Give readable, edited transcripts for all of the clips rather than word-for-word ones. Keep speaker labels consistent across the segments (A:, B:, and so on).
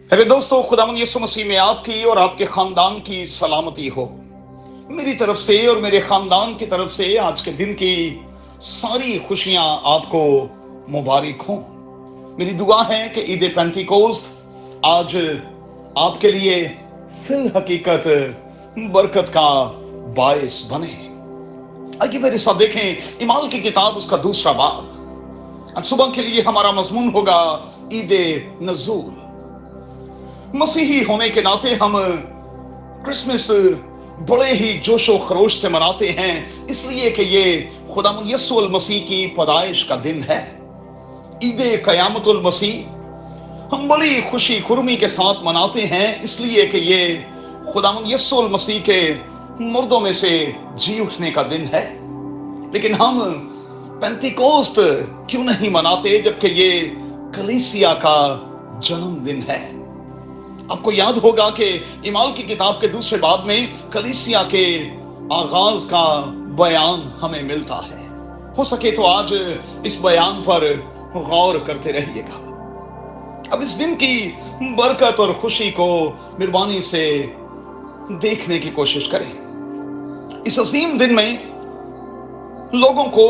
A: मेरे दोस्तों, खुदावंद यीशु मसीह में आपकी और आपके खानदान की सलामती हो। मेरी तरफ से और मेरे खानदान की तरफ से आज के दिन की सारी खुशियां आपको मुबारक हो। मेरी दुआ है कि ईद पेंतिकोस्त आज आपके लिए फिल हकीकत बरकत का बायस बने। आइए मेरे साथ देखें इमाल की किताब उसका दूसरा बाब। आज सुबह के लिए हमारा मजमून होगा ईद नजूर। मसीही होने के नाते हम क्रिसमस बड़े ही जोशो खरोश से मनाते हैं, इसलिए कि ये खुदावंद यीशु अल मसीह की पैदाइश का दिन है। ईद कयामतुल मसीह हम बड़ी खुशी खुरमी के साथ मनाते हैं, इसलिए कि ये खुदावंद यीशु अल मसीह के मुर्दों में से जी उठने का दिन है। लेकिन हम पेंतिकोस्त क्यों नहीं मनाते, जबकि ये कलीसिया का जन्मदिन है। आपको याद होगा कि इमाल की किताब के दूसरे बाब में कलीसिया के आगाज का बयान हमें मिलता है। हो सके तो आज इस बयान पर गौर करते रहिएगा। अब इस दिन की बरकत और खुशी को मेहरबानी से देखने की कोशिश करें। इस अजीम दिन में लोगों को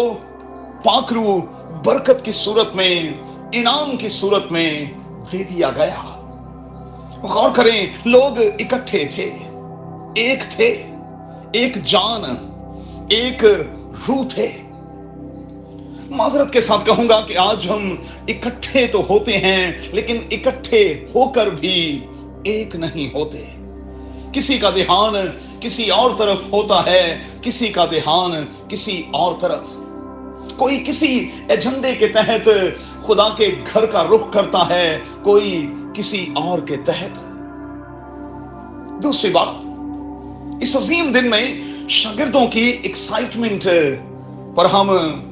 A: पाखरू बरकत की सूरत में, इनाम की सूरत में दे दिया गया। गौर करें, लोग इकट्ठे थे, एक थे, एक जान, एक रूह थे। माजरत के साथ कहूंगा कि आज हम इकट्ठे तो होते हैं, लेकिन इकट्ठे होकर भी एक नहीं होते। किसी का ध्यान किसी और तरफ होता है, किसी का ध्यान किसी और तरफ। कोई किसी एजेंडे के तहत खुदा के घर का रुख करता है, कोई किसी और के तहत। दूसरी बात, इस अजीम दिन में शागिर्दों की एक्साइटमेंट पर हम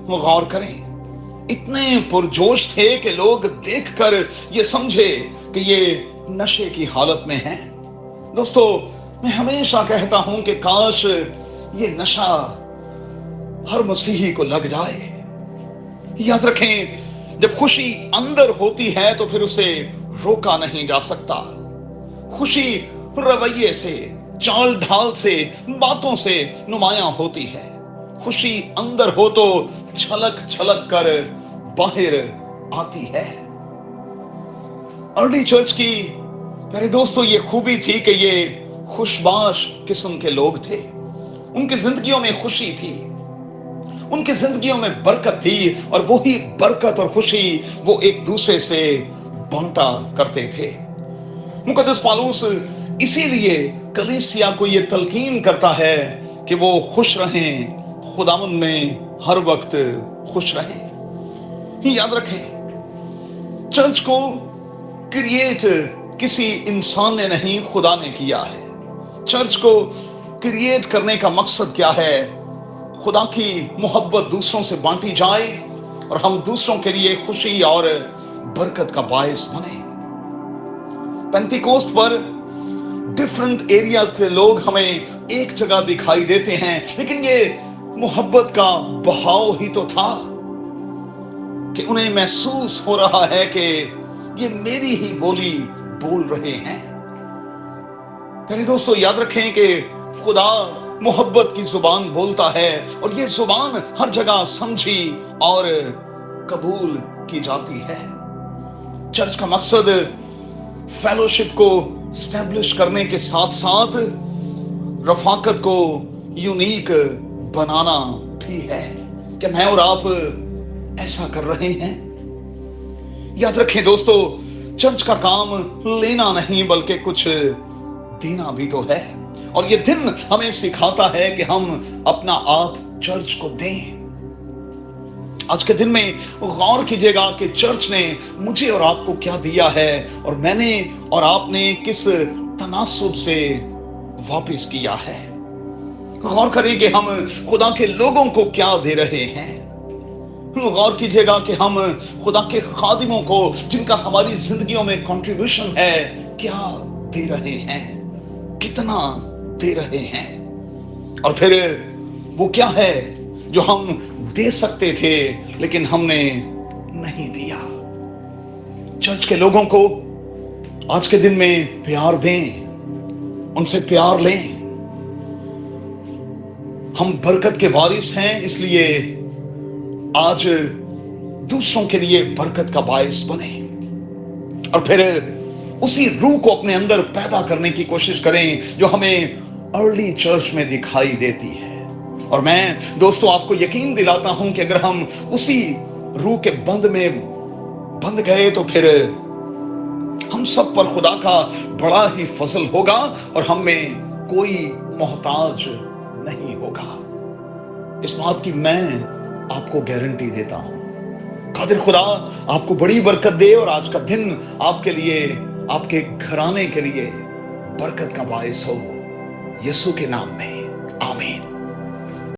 A: गौर करें। इतने पुरजोश थे कि लोग देखकर ये समझे कि ये नशे की हालत में हैं। दोस्तों, मैं हमेशा कहता हूं कि काश ये नशा हर मसीही को लग जाए। याद रखें, जब खुशी अंदर होती है तो फिर उसे रोका नहीं जा सकता। खुशी रवैये से, चाल ढाल से, बातों से नुमायां होती है। खुशी अंदर हो तो छलक छलक कर बाहर आती है। अर्ली चर्च की मेरे दोस्तों ये खूबी थी कि ये खुशबाश किस्म के लोग थे। उनकी जिंदगियों में खुशी थी, उनकी जिंदगियों में बरकत थी, और वही बरकत और खुशी वो एक दूसरे से बांटा करते थे। मुकद्दस पौलुस इसीलिए कलीसिया को ये तलकीन करता है कि वो खुश रहें, खुदावंद में हर वक्त खुश रहें। याद रखें, चर्च को क्रिएट किसी इंसान ने नहीं, खुदा ने किया है। चर्च को क्रिएट करने का मकसद क्या है? खुदा की मोहब्बत दूसरों से बांटी जाए और हम दूसरों के लिए खुशी और बरकत का बायस बने। पेंतिकोस्त पर डिफरेंट एरियाज के लोग हमें एक जगह दिखाई देते हैं, लेकिन ये मोहब्बत का बहाव ही तो था कि उन्हें महसूस हो रहा है कि ये मेरी ही बोली बोल रहे हैं। मेरे दोस्तों, याद रखें कि खुदा मोहब्बत की जुबान बोलता है, और ये जुबान हर जगह समझी और कबूल की जाती है। चर्च का मकसद फेलोशिप को स्टैब्लिश करने के साथ साथ रफाकत को यूनिक बनाना भी है। क्या मैं और आप ऐसा कर रहे हैं? याद रखें दोस्तों, चर्च का काम लेना नहीं बल्कि कुछ देना भी तो है, और ये दिन हमें सिखाता है कि हम अपना आप चर्च को दें। आज के दिन में गौर कीजिएगा कि चर्च ने मुझे और आपको क्या दिया है, और मैंने और आपने किस तनासुब से वापस किया है। गौर करें कि हम खुदा के लोगों को क्या दे रहे हैं। गौर कीजिएगा कि हम खुदा के खादिमों को, जिनका हमारी जिंदगियों में कंट्रीब्यूशन है, क्या दे रहे हैं, कितना दे रहे हैं। और फिर वो क्या है जो हम दे सकते थे लेकिन हमने नहीं दिया। चर्च के लोगों को आज के दिन में प्यार दें, उनसे प्यार लें। हम बरकत के वारिस हैं, इसलिए आज दूसरों के लिए बरकत का बायस बने और फिर उसी रूह को अपने अंदर पैदा करने की कोशिश करें जो हमें अर्ली चर्च में दिखाई देती है। और मैं दोस्तों आपको यकीन दिलाता हूं कि अगर हम उसी रूह के बंध में बंध गए तो फिर हम सब पर खुदा का बड़ा ही फजल होगा और हम में कोई मोहताज नहीं होगा। इस बात की मैं आपको गारंटी देता हूं। कादिर खुदा आपको बड़ी बरकत दे और आज का दिन आपके लिए, आपके घराने के लिए बरकत का बायस हो, यीशु के नाम में, आमीन।